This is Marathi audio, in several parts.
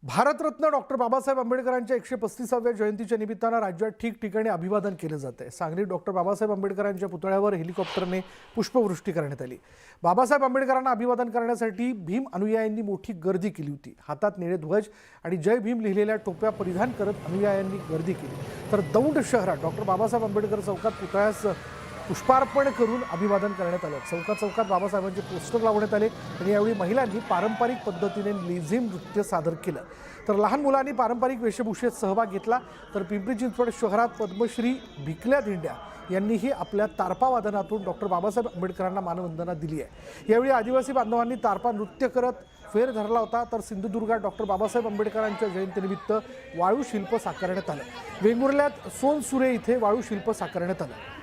भारतरत्न डॉक्टर बाबासाहेब आंबेडकरांच्या 135व्या जयंतीच्या निमित्तानं राज्यात ठिकठिकाणी अभिवादन केलं जात आहे। सांगलीत डॉक्टर बाबासाहेब आंबेडकरांच्या पुतळ्यावर हेलिकॉप्टरने पुष्पवृष्टी करण्यात आली। बाबासाहेब आंबेडकरांना अभिवादन करण्यासाठी भीम अनुयायांनी मोठी गर्दी केली होती। हातात निळे ध्वज आणि जय भीम लिहिलेल्या टोप्या परिधान करत अनुयायांनी गर्दी केली। तर दौंड शहरात डॉक्टर बाबासाहेब आंबेडकर चौकात पुतळ्यास पुष्पार्पण करून अभिवादन करण्यात आलं। चौकात बाबासाहेबांचे पोस्टर लावण्यात आले आणि यावेळी महिलांनी पारंपरिक पद्धतीने लेझिम नृत्य सादर केलं। तर लहान मुलांनी पारंपरिक वेशभूषेत सहभाग घेतला। तर पिंपरी चिंचवड शहरात पद्मश्री भिकल्या दिंड्या यांनीही आपल्या तारपा वादनातून डॉक्टर बाबासाहेब आंबेडकरांना मानवंदना दिली आहे। यावेळी आदिवासी बांधवांनी तारपा नृत्य करत फेर धरला होता। तर सिंधुदुर्गात डॉक्टर बाबासाहेब आंबेडकरांच्या जयंतीनिमित्त वाळू शिल्प साकारण्यात आलं। वेंगुर्ल्यात सोनसुरे इथे वाळू शिल्प साकारण्यात आलं।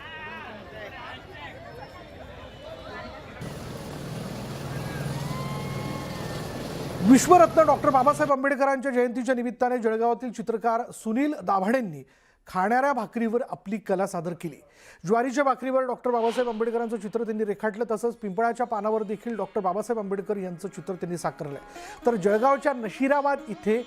विश्वरत्न डॉक्टर बाबासाहेब आंबेडकरांच्या जयंतीच्या निमित्ताने जळगावातील चित्रकार सुनील दाभाडेंनी खाणाऱ्या भाकरीवर आपली कला सादर केली। ज्वारीच्या भाकरीवर डॉक्टर बाबासाहेब आंबेडकरांचं चित्र त्यांनी रेखाटलं। तसंच पिंपळाच्या पानावर देखील डॉक्टर बाबासाहेब आंबेडकर यांचं चित्र त्यांनी साकारलंय। तर जळगावच्या नशिराबाद इथे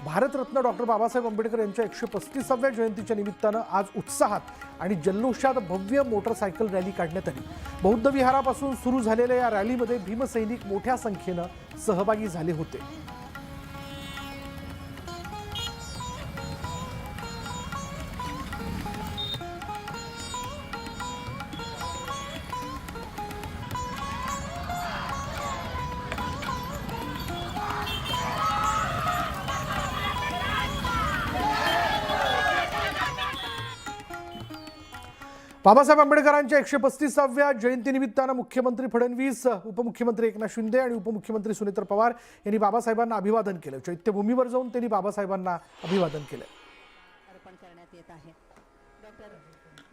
भारतरत्न डॉक्टर बाबासाहेब आंबेडकर यांच्या 135व्या जयंतीच्या निमित्तानं आज उत्साहात आणि जल्लोषात भव्य मोटरसायकल रॅली काढण्यात आली। बौद्ध विहारापासून सुरू झालेल्या या रॅलीमध्ये भीमसैनिक मोठ्या संख्येनं सहभागी झाले होते। बाबासाहेब आंबेडकरांच्या 135व्या जयंतीनिमित्तानं मुख्यमंत्री फडणवीस, उपमुख्यमंत्री एकनाथ शिंदे आणि उपमुख्यमंत्री सुनेत्र पवार यांनी बाबासाहेबांना अभिवादन केलं। चैत्यभूमीवर जाऊन त्यांनी बाबासाहेबांना अभिवादन केलं। अर्पण करण्यात येत आहे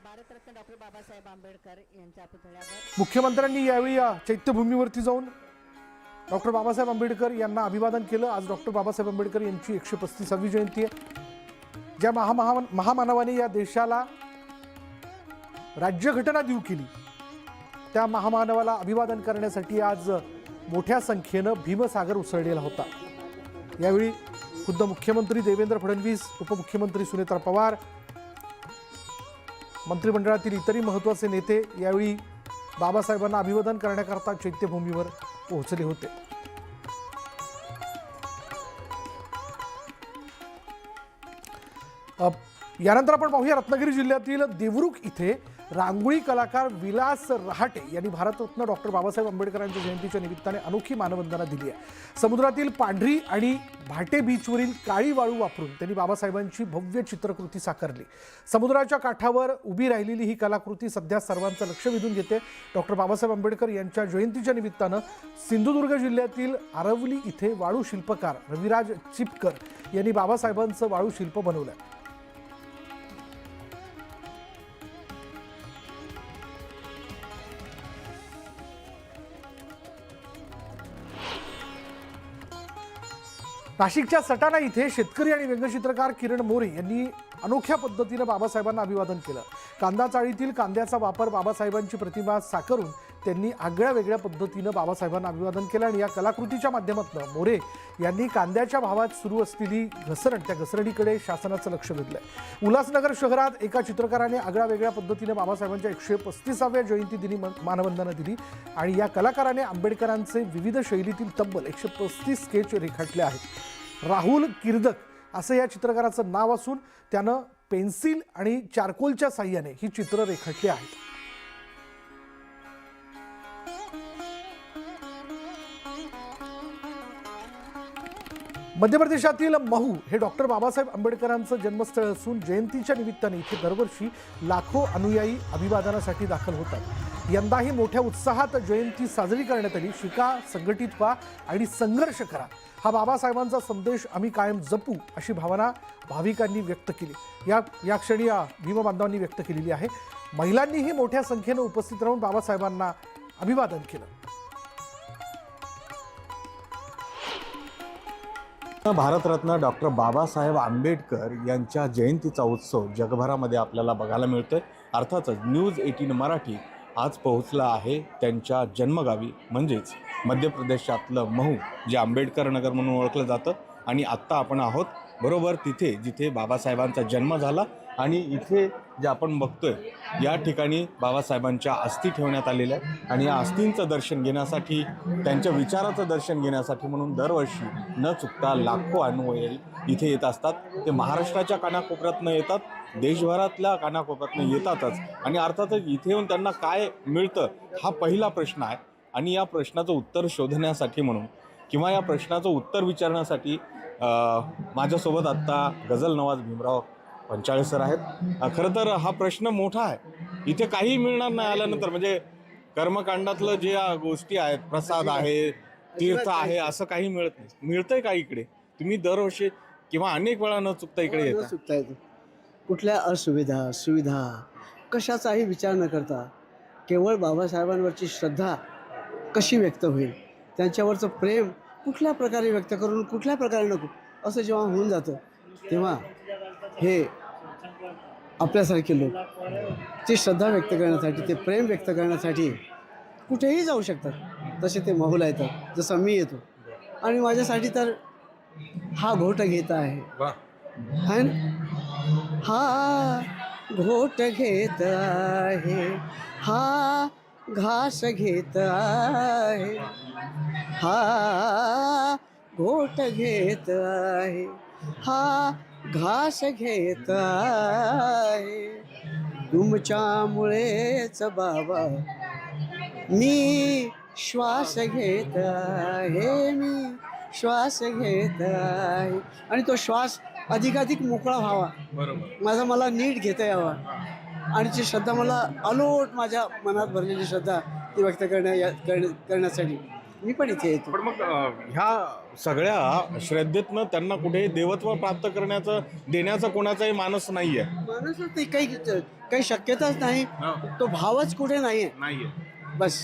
भारतरत्न डॉक्टर बाबासाहेब आंबेडकर यांच्या पुतळ्यावर मुख्यमंत्र्यांनी यावेळी चैत्यभूमीवरती जाऊन डॉक्टर बाबासाहेब आंबेडकर यांना अभिवादन केलं। आज डॉक्टर बाबासाहेब आंबेडकर यांची 135वी जयंती आहे। ज्या महामानवाने या देशाला राज्यघटना देऊ केली, त्या महामानवाला अभिवादन करण्यासाठी आज मोठ्या संख्येनं भीमसागर उसळलेला होता। यावेळी खुद्द मुख्यमंत्री देवेंद्र फडणवीस, उपमुख्यमंत्री सुनेत्र पवार, मंत्रिमंडळातील इतरही महत्त्वाचे नेते यावेळी बाबासाहेबांना अभिवादन करण्याकरता चैत्यभूमीवर पोहोचले होते। यानंतर आपण पाहूया रत्नागिरी जिल्ह्यातील देवरुख इथे रांगोळी कलाकार विलास रहाटे यांनी भारतरत्न डॉक्टर बाबासाहेब आंबेडकरांच्या जयंतीच्या निमित्ताने अनोखी मानवंदना दिली आहे। समुद्रातील पांढरी आणि भाटे बीचवरील काळी वाळू वापरून त्यांनी बाबासाहेबांची भव्य चित्रकृती साकारली। समुद्राच्या काठावर उभी राहिलेली ही कलाकृती सध्या सर्वांचं लक्ष वेधून घेते। डॉक्टर बाबासाहेब आंबेडकर यांच्या जयंतीच्या निमित्तानं सिंधुदुर्ग जिल्ह्यातील आरवली इथे वाळू शिल्पकार रविराज चिपकर यांनी बाबासाहेबांचं वाळू शिल्प बनवलं। नाशिकच्या सटाणा इथे शेतकरी आणि व्यंगचित्रकार किरण मोरे यांनी अनोख्या पद्धतीने बाबासाहेबांना अभिवादन केलं। कांदा चाळीतील कांद्याचा वापर बाबासाहेबांची प्रतिमा साकारून त्यांनी आगळ्या वेगळ्या पद्धतीने बाबासाहेबांना अभिवादन केलं आणि या कलाकृतीच्या माध्यमातून मोरे यांनी कांद्याच्या भावात सुरू असलेली घसरण, त्या घसरणीकडे शासनाचं लक्ष वेधलंय। उल्हासनगर शहरात एका चित्रकाराने आगळ्या वेगळ्या पद्धतीने बाबासाहेबांच्या 135व्या जयंती दिनी मानवंदना दिली आणि या कलाकाराने आंबेडकरांचे विविध शैलीतील तब्बल 135 स्केच रेखाटले आहेत। राहुल किर्दक असं या चित्रकाराचं नाव असून त्यानं पेन्सिल आणि चारकोलच्या साह्याने ही चित्र रेखाटली आहेत। मध्य प्रदेशातील महू हे डॉक्टर बाबासाहेब आंबेडकरांचं जन्मस्थळ असून जयंतीच्या निमित्ताने इथे दरवर्षी लाखो अनुयायी अभिवादनासाठी दाखल होतात। यंदाही मोठ्या उत्साहात जयंती साजरी करण्यात आली। शिका, संघटित व्हा आणि संघर्ष करा, हा बाबासाहेबांचा संदेश आम्ही कायम जपू अशी भावना भाविकांनी व्यक्त केली। या क्षणी भीमबांधवांनी व्यक्त केलेली आहे। महिलांनीही मोठ्या संख्येने उपस्थित राहून बाबासाहेबांना अभिवादन केलं। भारतरत्न डॉक्टर बाबासाहेब आंबेडकर यांच्या जयंतीचा उत्सव जगभरामध्ये आपल्याला बघायला मिळतोय। अर्थातच न्यूज 18 मराठी आज पोहोचला आहे त्यांच्या जन्मगावी म्हणजेच मध्य प्रदेशातलं महू जे आंबेडकर नगर म्हणून ओळखलं जातं आणि आत्ता आपण आहोत बरोबर तिथे जिथे बाबासाहेबांचा जन्म झाला आणि इथे जे आपण बघतोय या ठिकाणी बाबासाहेबांच्या अस्थी ठेवण्यात आलेल्या आहेत आणि या अस्थींचं दर्शन घेण्यासाठी त्यांच्या विचाराचं दर्शन घेण्यासाठी म्हणून दरवर्षी न चुकता लाखो अनुयायी इथे येत असतात. ते महाराष्ट्राच्या कानाकोपऱ्यातनं येतात, देशभरातल्या कानाकोपऱ्यातनं येतातच आणि अर्थातच इथे येऊन त्यांना काय मिळतं हा पहिला प्रश्न आहे. आणि या प्रश्नाचं उत्तर शोधण्यासाठी म्हणून किंवा या प्रश्नाचं उत्तर विचारण्यासाठी माझ्यासोबत आत्ता गझल नवाज भीमराव पंचाळे सर आहेत. खरं तर हा प्रश्न मोठा आहे. इथे काही मिळणार नाही आल्यानंतर, म्हणजे कर्मकांडातलं जे गोष्टी आहेत, प्रसाद आहे, तीर्थ आहे, असं काही मिळत नाही. मिळतंय का इकडे? तुम्ही दरवर्षी किंवा अनेक वेळा न चुकता इकडे न येता. चुकता येतो. कुठल्या असुविधा सुविधा कशाचाही विचार न करता केवळ बाबासाहेबांवरची श्रद्धा कशी व्यक्त होईल, त्यांच्यावरचं प्रेम कुठल्या प्रकारे व्यक्त करून कुठल्या प्रकारे नको असं जेव्हा होऊन जातं तेव्हा हे आपल्यासारखे लोक ती श्रद्धा व्यक्त करण्यासाठी, ते प्रेम व्यक्त करण्यासाठी कुठेही जाऊ शकतात. तसे ते महूला येतात, जसं मी येतो. आणि माझ्यासाठी तर हा घोट घेत आहे, है ना? हा घोट घेत आहे, हा घास घेत आहे, हा घोट घेत आहे, हा घास घेत आहे. तुमच्यामुळेच बाबा मी श्वास घेत आहे, मी श्वास घेत आहे. आणि तो श्वास अधिकाधिक मोकळा व्हावा, माझा मला नीट घेता यावा आणि ती श्रद्धा मला अलोट माझ्या मनात भरलेली श्रद्धा ती व्यक्त करण्यासाठी मी पण इथे येतो. पण मग ह्या सगळ्या श्रद्धेतनं त्यांना कुठे देवत्व प्राप्त करण्याचं देण्याचा कोणाचाही मानस नाहीये. माणूसच ते काही शक्यताच नाही, तो भावच कुठे नाहीये. बस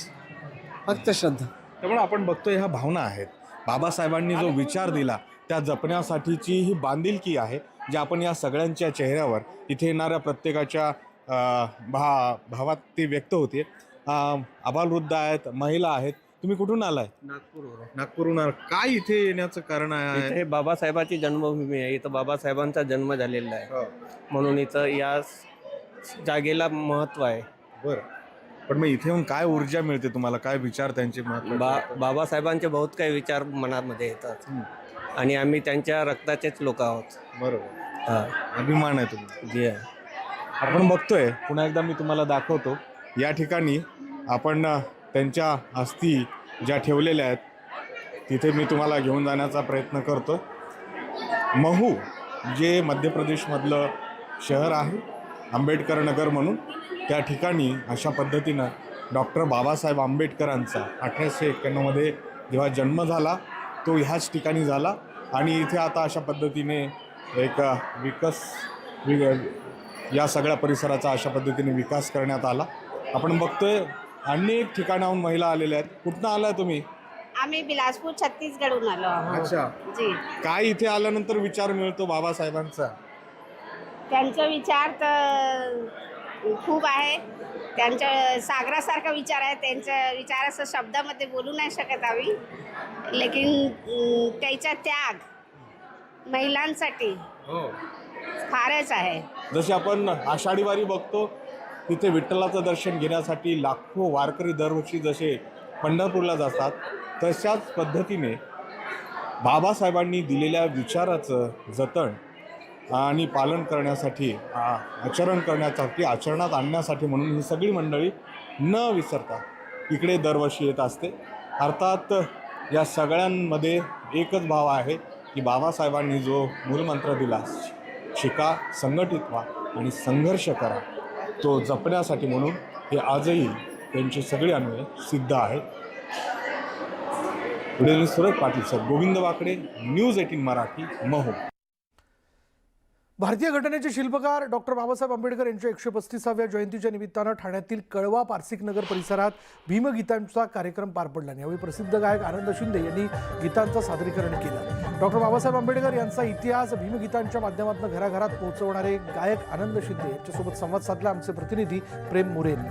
फक्त श्रद्धा. त्यामुळे आपण बघतोय ह्या भावना आहेत. बाबासाहेबांनी जो विचार दिला त्या जपण्यासाठीची ही बांधिलकी आहे जी आपण या सगळ्यांच्या चेहऱ्यावर इथे येणाऱ्या प्रत्येकाच्या भावात ती व्यक्त होते. आबालवृद्ध आहेत, महिला आहेत. तुम्ही कुठून आलाय? नागपूरहून. काय इथे येण्याचं कारण आहे? इथे बाबासाहेबांची जन्मभूमी आहे. इथं बाबासाहेबांचा जन्म झालेला आहे म्हणून इथं या जागेला महत्त्व आहे. बरं, पण मग इथे येऊन काय ऊर्जा मिळते तुम्हाला? काय विचार त्यांचे बाबासाहेबांचे बहुत काही विचार मनामध्ये येतात आणि आम्ही त्यांच्या रक्ताचेच लोक आहोत. बरोबर, हां, अभिमान आहे तुम्ही. जे आहे. आपण बघतोय, पुन्हा एकदा मी तुम्हाला दाखवतो. या ठिकाणी आपण त्यांच्या अस्थी ज्या ठेवलेल्या आहेत तिथे मी तुम्हाला घेऊन जाण्याचा प्रयत्न करतो. महू जे मध्य प्रदेशमधलं शहर आहे, आंबेडकर नगर म्हणून, त्या ठिकाणी अशा पद्धतीनं डॉक्टर बाबासाहेब आंबेडकरांचा 1891मध्ये जेव्हा जन्म झाला तो ह्याच ठिकाणी झाला आणि इथे आता अशा पद्धतीने एक या सगळ्या परिसराचा अशा पद्धतीने विकास करण्यात आला. आपण बघतोय अनेक ठिकाणाहून महिला आलेल्या आहेत. कुठनं आलाय तुम्ही? आम्ही बिलासपूर छत्तीसगडहून आलो आहोत. अच्छा, जी. काय इथे आल्यानंतर विचार मिळतो बाबासाहेबांचा? त्यांचा विचार तर खूप आहे. त्यांच्या सागरासारखा विचार आहे. त्यांचा विचार असं शब्दामध्ये बोलू नाही शकत आम्ही, लेकिन त्याचा त्याग महिलांसाठी फारच आहे. जसे आपण आषाढी वारी बघतो तिथे विठ्ठलाचं दर्शन घेण्यासाठी लाखो वारकरी दरवर्षी जसे पंढरपूरला जातात, तशाच पद्धतीने बाबासाहेबांनी दिलेल्या विचाराचं जतन आणि पालन करण्यासाठी, आचरण करण्यासाठी, आचरणात आणण्यासाठी म्हणून ही सगळी मंडळी न विसरता इकडे दरवर्षी येत असते. अर्थात या सगळ्यांमध्ये एकच भाव आहे की बाबासाहेबांनी जो मूलमंत्र दिला, शिका, संघटित व्हा आणि संघर्ष करा, तो जपण्यासाठी म्हणून हे आजही त्यांची सगळी अन्वय सिद्ध आहे. पुढे सुरज पाटील सर, गोविंद वाकडे, न्यूज 18 मराठी, महू. भारतीय घटनेचे शिल्पकार डॉक्टर बाबासाहेब आंबेडकर यांच्या 135व्या जयंतीच्या निमित्तानं ठाण्यातील कळवा पारसिक नगर परिसरात भीमगीतांचा कार्यक्रम पार पडला. यावेळी प्रसिद्ध गायक आनंद शिंदे यांनी गीतांचं सादरीकरण केलं. डॉक्टर बाबासाहेब आंबेडकर यांचा इतिहास भीमगीतांच्या माध्यमातून घराघरात पोहोचवणारे गायक आनंद शिंदे यांच्यासोबत संवाद साधला आमचे प्रतिनिधी प्रेम मोरे यांनी.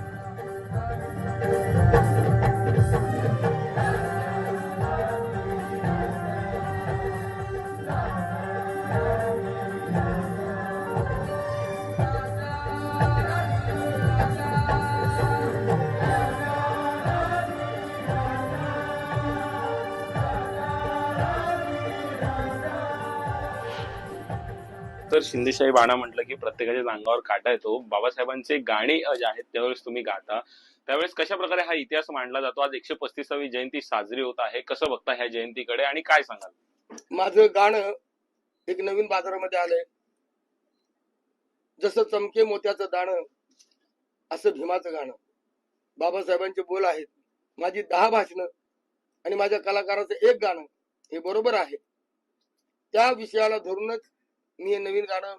तर शिंदेशाही बाणा म्हटलं की प्रत्येकाच्या अंगावर काटा येतो. बाबासाहेबांचे गाणी जे आहेत त्यावेळेस तुम्ही गाता, त्यावेळेस कशा प्रकारे हा इतिहास मांडला जातो? आज 135वी जयंती साजरी होत आहे, कसं बघता ह्या जयंतीकडे आणि काय सांगाल? माझं गाणं एक नवीन बाजारामध्ये आलंय. जसं चमके मोत्याचं दाणं असं भीमाचं गाणं. बाबासाहेबांचे बोल आहेत, माझी 10 भाषणं आणि माझ्या कलाकाराचं एक गाणं हे बरोबर आहे. त्या विषयाला धरूनच मी हे नवीन गाणं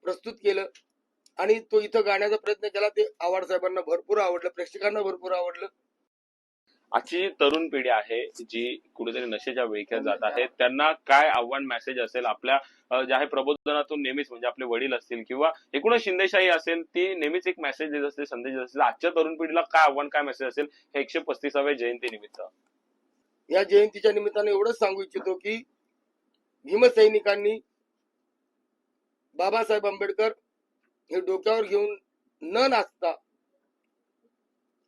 प्रस्तुत केलं आणि तो इथं गाण्याचा प्रयत्न केला. ते आव्हाड साहेबांना भरपूर आवडलं, प्रेक्षकांना भरपूर आवडलं. आजची तरुण पिढी आहे जी कुठेतरी नशेच्या विळख्यात जात आहे, त्यांना काय आव्हान मेसेज असेल आपल्या जे आहे प्रबोधनातून? नेहमीच म्हणजे आपले वडील असतील किंवा एकूणच शिंदेशाही असेल, ती नेहमीच एक मेसेज देत असते, संदेश देत असते. आजच्या तरुण पिढीला काय आव्हान, काय मेसेज असेल हे 135व्या जयंती निमित्त? या जयंतीच्या निमित्ताने एवढंच सांगू इच्छितो की भीमसैनिकांनी बाबासाहेब आंबेडकर हे डोक्यावर घेऊन न नाचता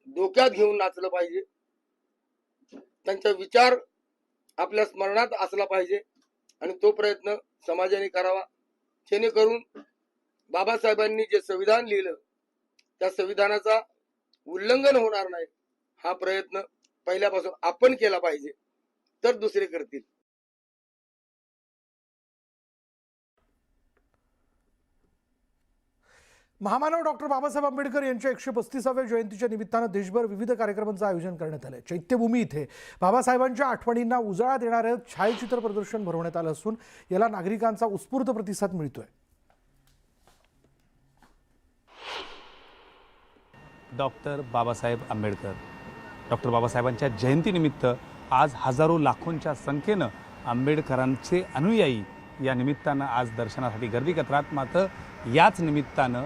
डोक्यात घेऊन नाचलं पाहिजे. त्यांचा विचार आपल्या स्मरणात असला पाहिजे आणि तो प्रयत्न समाजाने करावा, जेणेकरून बाबासाहेबांनी जे संविधान लिहिलं त्या संविधानाचा उल्लंघन होणार नाही. हा प्रयत्न पहिल्यापासून आपण केला पाहिजे, तर दुसरे करतील. महामानव डॉक्टर बाबासाहेब आंबेडकर यांच्या 135व्या जयंतीच्या निमित्तानं देशभर विविध कार्यक्रमांचं आयोजन करण्यात आलं. चैत्यभूमी इथे बाबासाहेबांच्या आठवणींना उजाळा देणारं छायाचित्र प्रदर्शन भरवण्यात आलं असून याला नागरिकांचा उत्स्फूर्त प्रतिसाद मिळतोय. डॉक्टर बाबासाहेबांच्या जयंतीनिमित्त आज हजारो लाखोंच्या संख्येनं आंबेडकरांचे अनुयायी या निमित्तानं आज दर्शनासाठी गर्दी करतात. मात्र याच निमित्तानं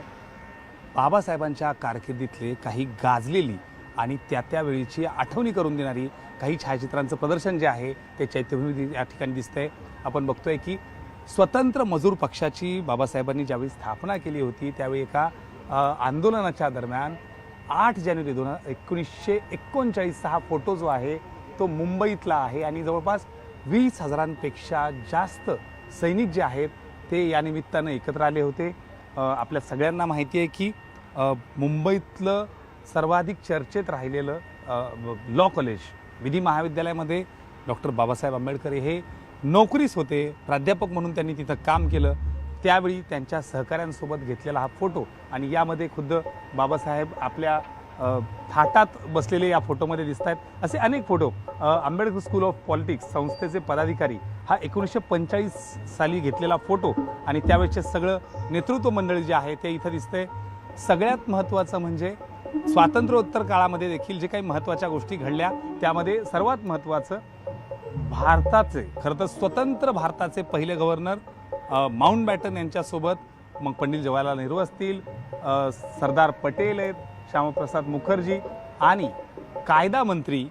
बाबासाहेबांच्या कारकिर्दीतले काही गाजलेली आणि त्यावेळीची आठवणी करून देणारी काही छायाचित्रांचं प्रदर्शन जे आहे ते चैत्यभूमी या ठिकाणी दिसतंय. आपण बघतोय की स्वतंत्र मजूर पक्षाची बाबासाहेबांनी ज्यावेळी स्थापना केली होती त्यावेळी एका आंदोलनाच्या दरम्यान 8 जानेवारी 1939 हा फोटो जो आहे तो मुंबईतला आहे आणि जवळपास 20,000पेक्षा जास्त सैनिक जे आहेत ते या निमित्तानं एकत्र आले होते. आपल्या सगळ्यांना माहिती आहे की मुंबईतलं सर्वाधिक चर्चेत राहिलेलं लॉ कॉलेज विधी महाविद्यालयामध्ये डॉक्टर बाबासाहेब आंबेडकर हे नोकरीस होते, प्राध्यापक म्हणून त्यांनी तिथं काम केलं. त्यावेळी त्यांच्या सहकाऱ्यांसोबत घेतलेला हा फोटो आणि यामध्ये खुद्द बाबासाहेब आपल्या थाटात बसलेले या फोटोमध्ये दिसत आहेत. असे अनेक photo. Ambedkar school of politics संस्थेचे पदाधिकारी हा 1945 साली घेतलेला फोटो आणि त्यावेळेचे सगळं नेतृत्व मंडळी जे आहे ते इथं दिसतंय. सगळ्यात महत्त्वाचं म्हणजे स्वातंत्र्योत्तर काळामध्ये देखील जे काही महत्त्वाच्या गोष्टी घडल्या त्यामध्ये सर्वात महत्त्वाचं भारताचे खरं तर स्वतंत्र भारताचे पहिले गव्हर्नर माउंटबॅटन यांच्यासोबत मग पंडित जवाहरलाल नेहरू असतील, सरदार पटेल आहेत, श्यामाप्रसाद मुखर्जी आणि कायदा मंत्री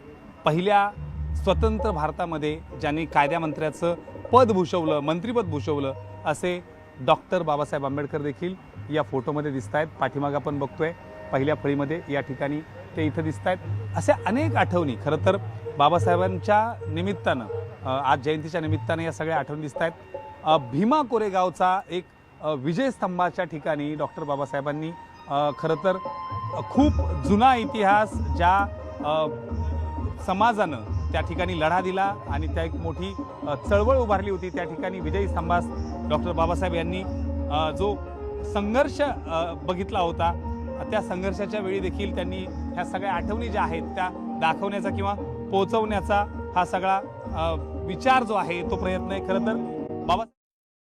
पहिल्या स्वतंत्र भारतामध्ये ज्यांनी कायदा मंत्र्याचं पद भूषवलं, मंत्रिपद भूषवलं असे डॉक्टर बाबासाहेब आंबेडकर देखील या फोटोमध्ये दिसत आहेत. पाठीमागं आपण बघतोय पहिल्या फळीमध्ये या ठिकाणी ते इथं दिसत आहेत. अशा अनेक आठवणी खरं तर बाबासाहेबांच्या निमित्तानं आज जयंतीच्या निमित्तानं या सगळ्या आठवणी दिसत आहेत. भीमा कोरेगावचा एक विजयस्तंभाच्या ठिकाणी डॉक्टर बाबासाहेबांनी खरं तर खूप जुना इतिहास ज्या समाजानं त्या ठिकाणी लढा दिला आणि त्या एक मोठी चळवळ उभारली होती त्या ठिकाणी विजयस्तंभास डॉक्टर बाबासाहेब यांनी जो संघर्ष बघितला होता त्या संघर्षाच्या वेळी देखील त्यांनी ह्या सगळ्या आठवणी ज्या आहेत त्या दाखवण्याचा किंवा पोहोचवण्याचा हा सगळा विचार जो आहे तो प्रयत्न आहे. खरं तर बाबा